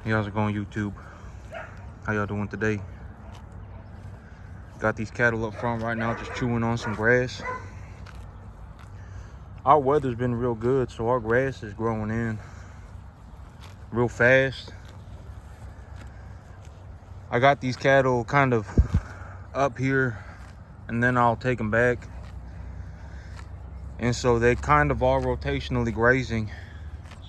Hey, how's it going, YouTube? How y'all doing today? Got these cattle up front right now just chewing on some grass. Our weather's been real good, so our grass is growing in real fast. I got these cattle kind of up here, and then I'll take them back. And so they kind of are rotationally grazing.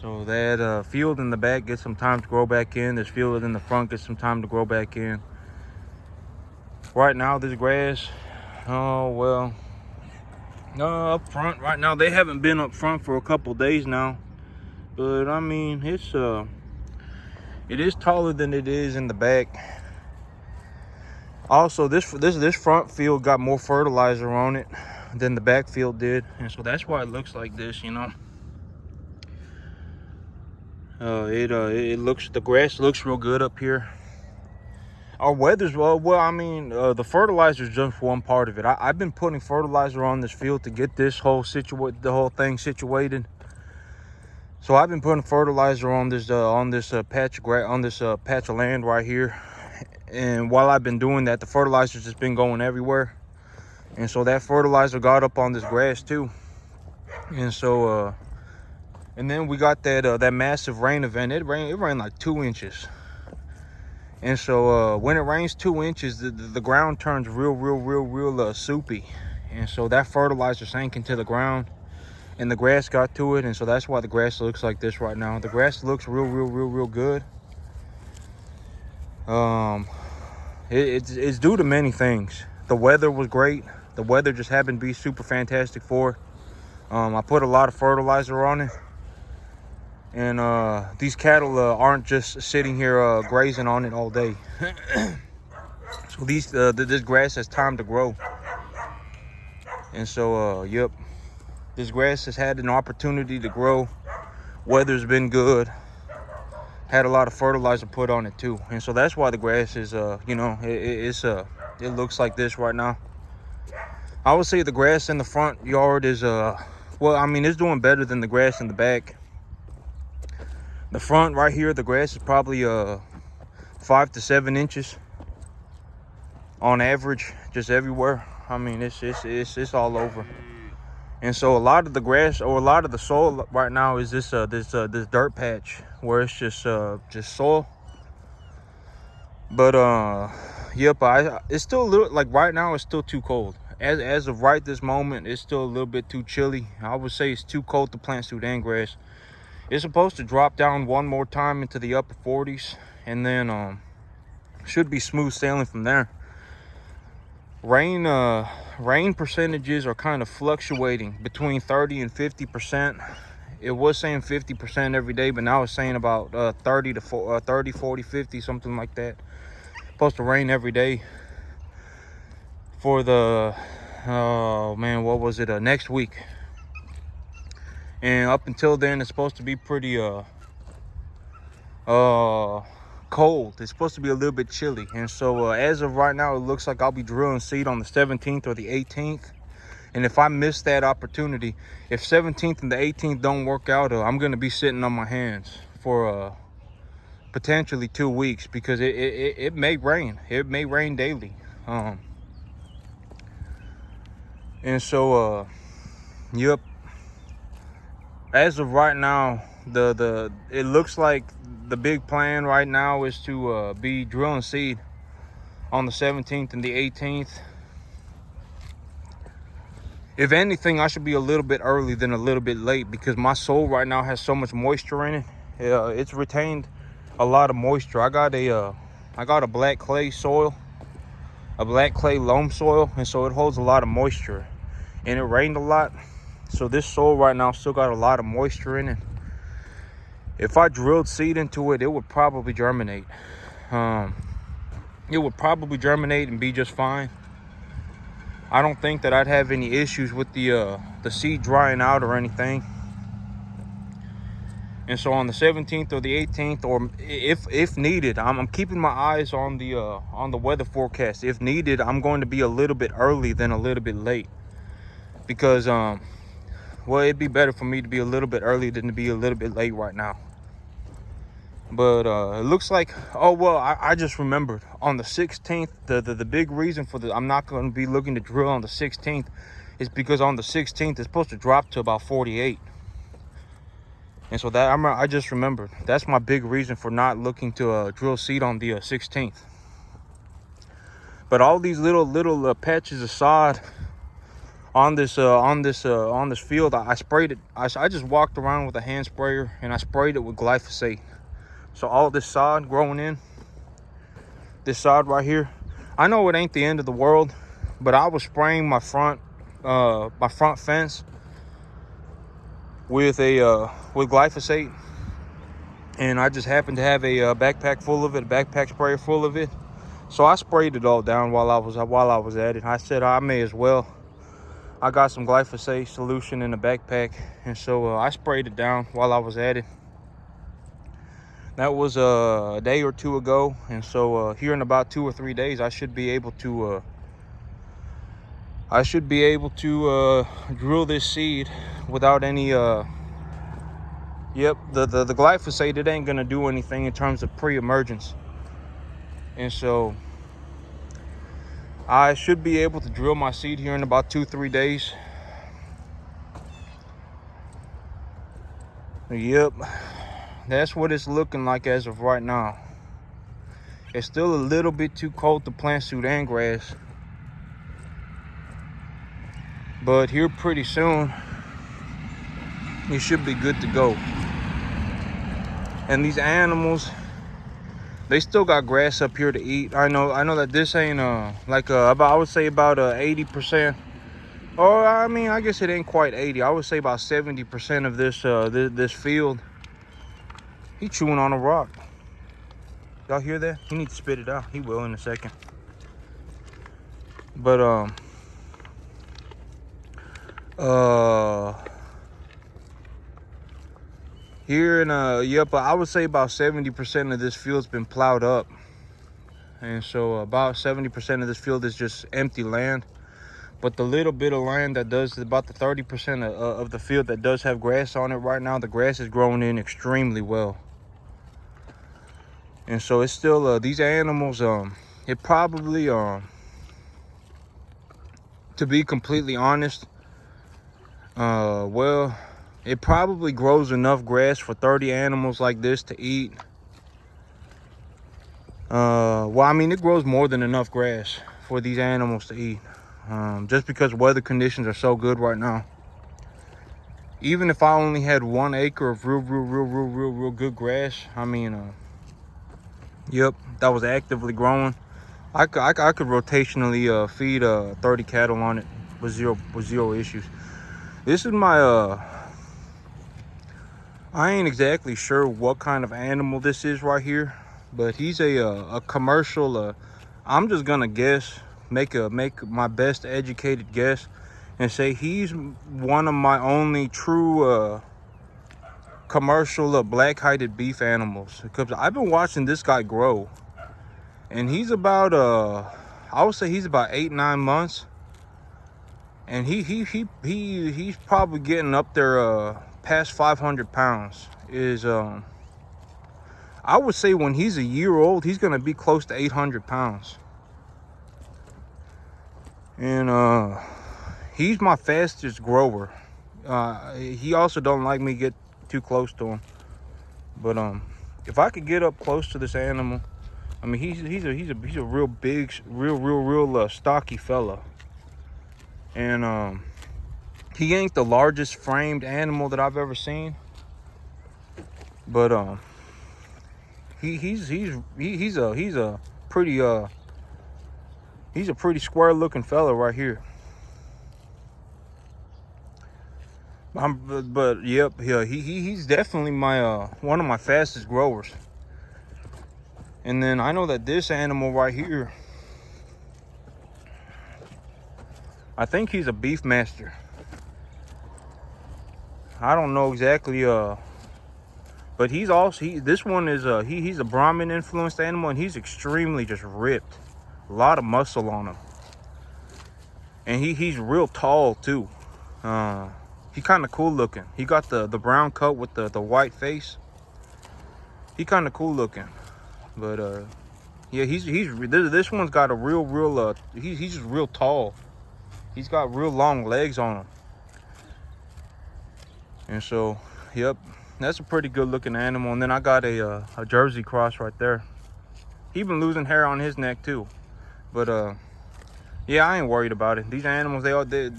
So that field in the back gets some time to grow back in. This field in the front gets some time to grow back in. Right now, this grass, up front right now, they haven't been up front for a couple days now. But I mean, it is taller than it is in the back. Also, this front field got more fertilizer on it than the back field did, and so that's why it looks like this, you know. The grass looks real good up here. Our weather's the fertilizer's just one part of it. I've been putting fertilizer on this field to get this whole thing situated. So I've been putting fertilizer on this patch of land right here. And while I've been doing that, the fertilizer's just been going everywhere. And so that fertilizer got up on this grass too. And so and then we got that massive rain event. It rained like 2 inches. And so when it rains 2 inches, the ground turns real soupy. And so that fertilizer sank into the ground and the grass got to it. And so that's why the grass looks like this right now. The grass looks real good. It's due to many things. The weather was great. The weather just happened to be super fantastic for it. I put a lot of fertilizer on it. And these cattle aren't just sitting here grazing on it all day. So this grass has time to grow. And so, yep, this grass has had an opportunity to grow. Weather's been good. Had a lot of fertilizer put on it too. And so that's why the grass is, it looks like this right now. I would say the grass in the front yard is, it's doing better than the grass in the back. The front right here, the grass is probably 5 to 7 inches on average, just everywhere. I mean, it's all over. And so a lot of the grass, or a lot of the soil right now, is this dirt patch where it's just soil. But it's still a little, like right now, it's still too cold. As of right this moment, it's still a little bit too chilly. I would say it's too cold to plant Sudan grass. It's supposed to drop down one more time into the upper 40s, and then should be smooth sailing from there. Rain percentages are kind of fluctuating between 30 and 50%. It was saying 50% every day, but now it's saying about 30, 40, 50, something like that. Supposed to rain every day for the next week. And up until then, it's supposed to be pretty cold. It's supposed to be a little bit chilly. And so as of right now, it looks like I'll be drilling seed on the 17th or the 18th. And if I miss that opportunity, if 17th and the 18th don't work out, I'm going to be sitting on my hands for potentially 2 weeks, because it may rain. It may rain daily. And so, yep. As of right now, it looks like the big plan right now is to be drilling seed on the 17th and the 18th. If anything, I should be a little bit early than a little bit late, because my soil right now has so much moisture in it. It's retained a lot of moisture. I got a black clay soil, a black clay loam soil, and so it holds a lot of moisture. And it rained a lot. So this soil right now still got a lot of moisture in it. If I drilled seed into it, it would probably germinate. It would probably germinate and be just fine. I don't think that I'd have any issues with the seed drying out or anything. And so on the 17th or the 18th, or if needed, I'm keeping my eyes on the weather forecast. If needed, I'm going to be a little bit early than a little bit late, because it'd be better for me to be a little bit early than to be a little bit late right now. But it looks like, oh well, I just remembered on the 16th, the big reason for I'm not going to be looking to drill on the 16th is because on the 16th it's supposed to drop to about 48. And so that I just remembered, that's my big reason for not looking to drill seed on the 16th. But all these little patches of sod on this field, I sprayed it. I just walked around with a hand sprayer and I sprayed it with glyphosate. So all this sod growing in, this sod right here, I know it ain't the end of the world, but I was spraying my front fence with glyphosate, and I just happened to have a backpack full of it, a backpack sprayer full of it. So I sprayed it all down while I was at it. I said I may as well. I got some glyphosate solution in the backpack, and so I sprayed it down while I was at it. That was a day or two ago, and so here in about 2 or 3 days, I should be able to drill this seed without any. Yep, the glyphosate, it ain't gonna do anything in terms of pre-emergence, and so I should be able to drill my seed here in about 2-3 days. Yep. That's what it's looking like as of right now. It's still a little bit too cold to plant Sudan grass, but here pretty soon it should be good to go. And these animals, they still got grass up here to eat. I know that this ain't about, I would say about 80%, or I mean, I guess it ain't quite 80. I would say about 70% of this field. He chewing on a rock. Y'all hear that? He needs to spit it out. He will in a second. But here in yep, I would say about 70% of this field's been plowed up, and so about 70% of this field is just empty land. But the little bit of land that does, about the 30% of the field that does have grass on it right now, the grass is growing in extremely well. And so it's still these animals, it probably to be completely honest, well, it probably grows enough grass for 30 animals like this to eat. Well, I mean, it grows more than enough grass for these animals to eat, just because weather conditions are so good right now. Even if I only had 1 acre of real good grass, I mean, yep, that was actively growing, I could rotationally feed 30 cattle on it with zero issues. This is my I ain't exactly sure what kind of animal this is right here, but he's a commercial. I'm just gonna guess, make my best educated guess, and say he's one of my only true commercial black-hided beef animals. Because I've been watching this guy grow, and he's about I would say he's about 8-9 months, and he's probably getting up there past 500 pounds. I would say when he's a year old, he's gonna be close to 800 pounds. And he's my fastest grower. He also don't like me get too close to him. But if I could get up close to this animal, I mean, he's a real big, real stocky fella. And he ain't the largest framed animal that I've ever seen. But he's a pretty square looking fella right here. But yep, yeah, he's definitely my one of my fastest growers. And then I know that this animal right here, I think he's a beef master. I don't know exactly, but he's also, this one is he's a Brahmin influenced animal, and he's extremely just ripped, a lot of muscle on him, and he's real tall too. He kind of cool looking. He got the brown coat with the white face, He kind of cool looking, but yeah, this one's got a real he's just real tall. He's got real long legs on him, and so yep, that's a pretty good looking animal. And then I got a Jersey cross right there. He been losing hair on his neck too, but yeah, I ain't worried about it. These animals, they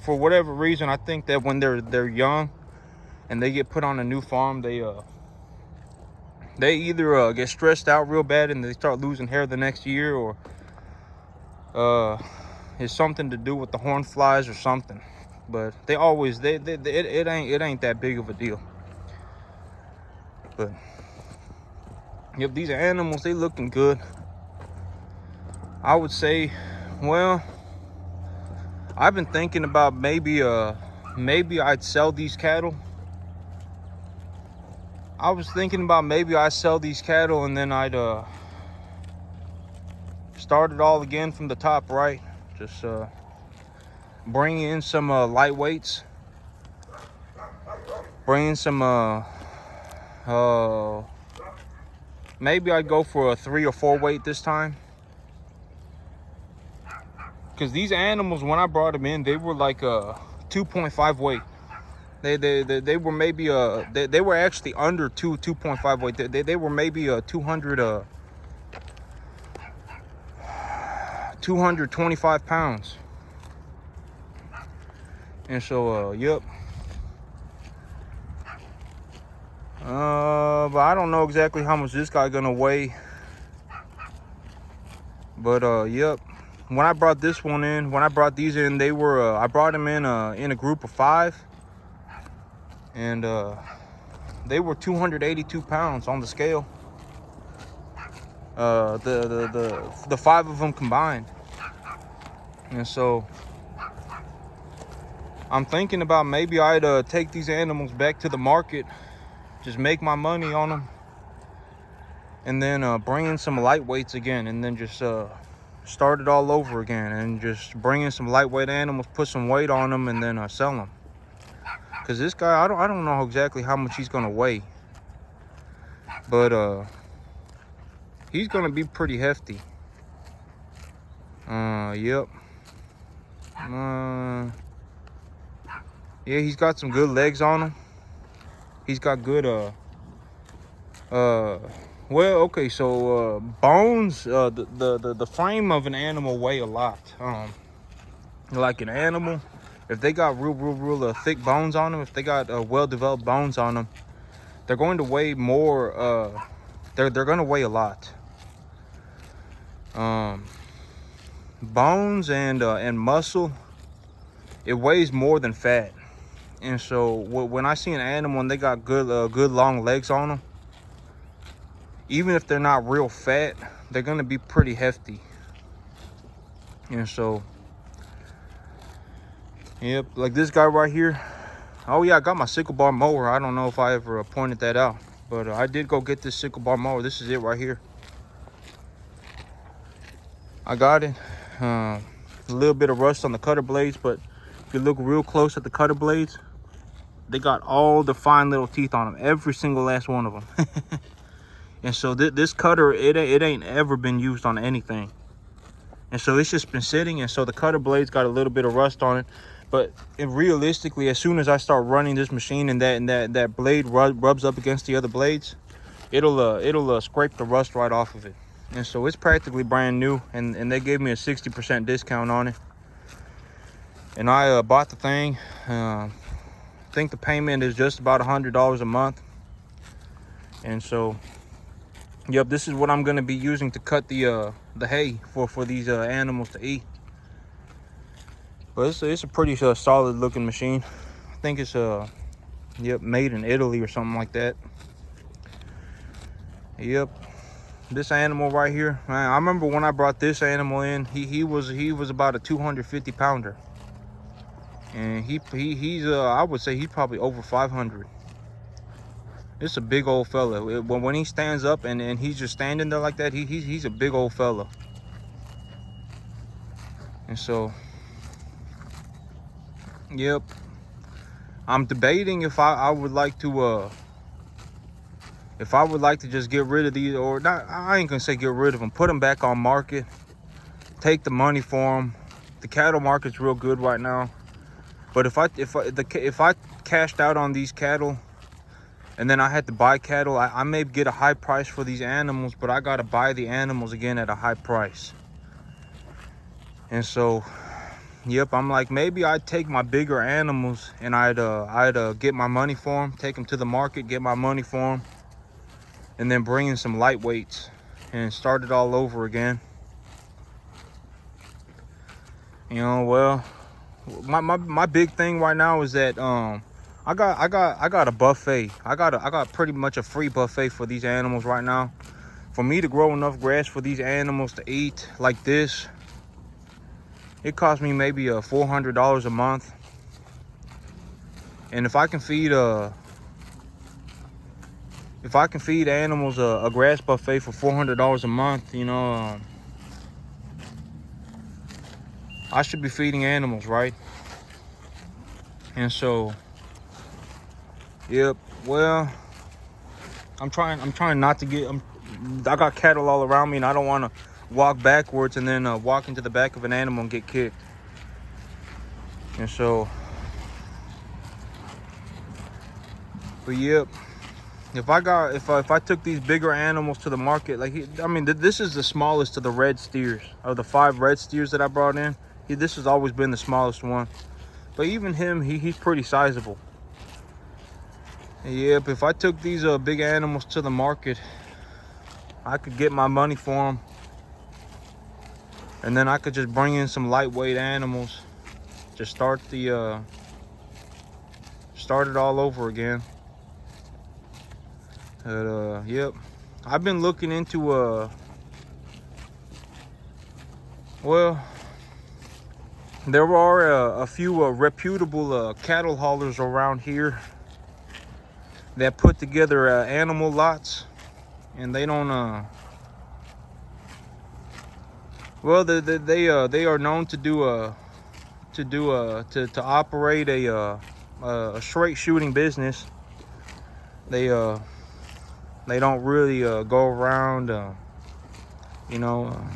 for whatever reason, I think that when they're young and they get put on a new farm, they either get stressed out real bad and they start losing hair the next year, or it's something to do with the horn flies or something. But they always it ain't that big of a deal. But yep, these animals, they looking good. I would say, well, I've been thinking about maybe I'd sell these cattle. I was thinking about maybe I sell these cattle and then I'd start it all again from the top, right? Just bring in some lightweights, bring in some maybe I'd go for a 3 or 4 weight this time, because these animals, when I brought them in, they were like a 2.5 weight. They were maybe they were actually under 2.5 weight. They were maybe 225 pounds. And so yep. But I don't know exactly how much this guy gonna weigh. But yep. When I brought this one in, when I brought these in, they were I brought them in a group of 5. And they were 282 pounds on the scale. The 5 of them combined. And so I'm thinking about maybe I'd take these animals back to the market, just make my money on them, and then bring in some lightweights again, and then just start it all over again, and just bring in some lightweight animals, put some weight on them, and then sell them. Because this guy, I don't know exactly how much he's gonna weigh, but he's gonna be pretty hefty. Yep. Yeah, he's got some good legs on him. He's got good well, okay, so bones, the frame of an animal weigh a lot. Like an animal, if they got real thick bones on them, if they got well-developed bones on them, they're going to weigh more. They're going to weigh a lot. Bones and muscle, it weighs more than fat. And so when I see an animal and they got good long legs on them, even if they're not real fat, they're going to be pretty hefty. And so yep, like this guy right here. Oh yeah, I got my sickle bar mower. I don't know if I ever pointed that out, but I did go get this sickle bar mower. This is it right here. I got it. A little bit of rust on the cutter blades, but if you look real close at the cutter blades, they got all the fine little teeth on them, every single last one of them. And so this cutter, it ain't ever been used on anything. And so it's just been sitting, and so the cutter blades got a little bit of rust on it. But realistically, as soon as I start running this machine and that blade rubs up against the other blades, it'll scrape the rust right off of it. And so it's practically brand new, and they gave me a 60% discount on it. And I bought the thing. I think the payment is just about $100 a month. And so yep, this is what I'm going to be using to cut the hay for these animals to eat. But it's a pretty solid looking machine. I think it's yep, made in Italy or something like that. Yep, this animal right here, man, I remember when I brought this animal in, he was about a 250 pounder, and he's I would say he's probably over 500. It's a big old fella. When he stands up and he's just standing there like that, he's a big old fella. And so yep, I'm debating if I would like to if I would like to just get rid of these, or not, I ain't gonna say get rid of them, put them back on market, take the money for them. The cattle market's real good right now. But if I cashed out on these cattle and then I had to buy cattle, I may get a high price for these animals, but I gotta buy the animals again at a high price. And so, yep, I'm like, maybe I'd take my bigger animals and I'd get my money for them, take them to the market, get my money for them, and then bring in some lightweights and start it all over again. You know, well, my big thing right now is that I got a buffet. I got pretty much a free buffet for these animals right now. For me to grow enough grass for these animals to eat like this, it cost me maybe $400 a month. And if I can feed animals a grass buffet for $400 a month, you know, I should be feeding animals, right? And so, yep. Well, I'm trying not to get. I got cattle all around me, and I don't want to walk backwards and then walk into the back of an animal and get kicked. And so, but yep. If I took these bigger animals to the market, like this is the smallest of the red steers, of the 5 red steers that I brought in. This has always been the smallest one, but even him, he's pretty sizable. Yep, if I took these big animals to the market, I could get my money for them, and then I could just bring in some lightweight animals, just start it all over again. But yep, I've been looking into well, there are a few reputable cattle haulers around here that put together animal lots, and they don't well, they are known to operate a straight shooting business. They don't really go around you know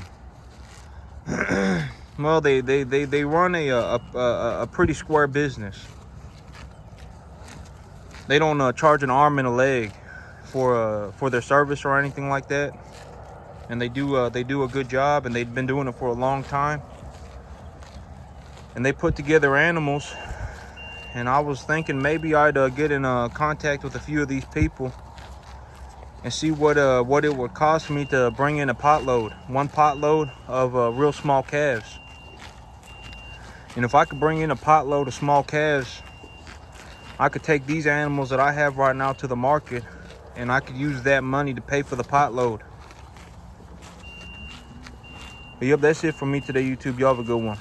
well, they run a pretty square business. They don't charge an arm and a leg for their service or anything like that, and they do a good job, and they've been doing it for a long time. And they put together animals, and I was thinking maybe I'd get in contact with a few of these people and see what it would cost me to bring in one pot load of real small calves. And if I could bring in a pot load of small calves, I could take these animals that I have right now to the market, and I could use that money to pay for the pot load. But yep, that's it for me today, YouTube. Y'all have a good one.